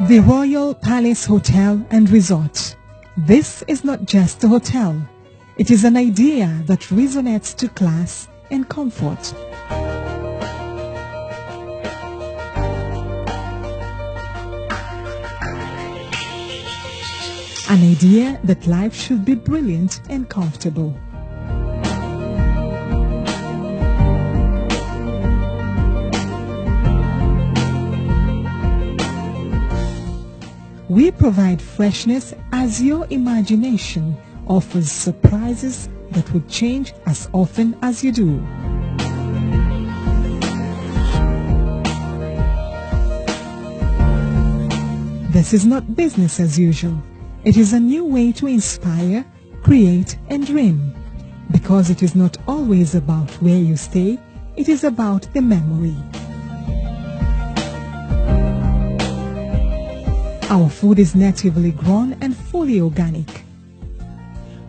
The Royal Palace Hotel and Resort. This is not just a hotel. It is an idea that resonates to class and comfort. An idea that life should be brilliant and comfortable. We provide freshness as your imagination offers surprises that would change as often as you do. This is not business as usual. It is a new way to inspire, create, and dream. Because it is not always about where you stay, it is about the memory. Our food is natively grown and fully organic.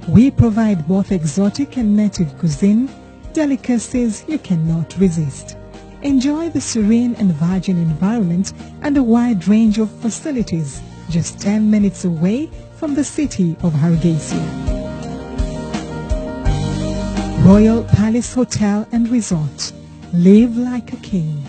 We provide both exotic and native cuisine, delicacies you cannot resist. Enjoy the serene and virgin environment and a wide range of facilities just 10 minutes away from the city of Hargeysa. Royal Palace Hotel and Resort. Live like a king.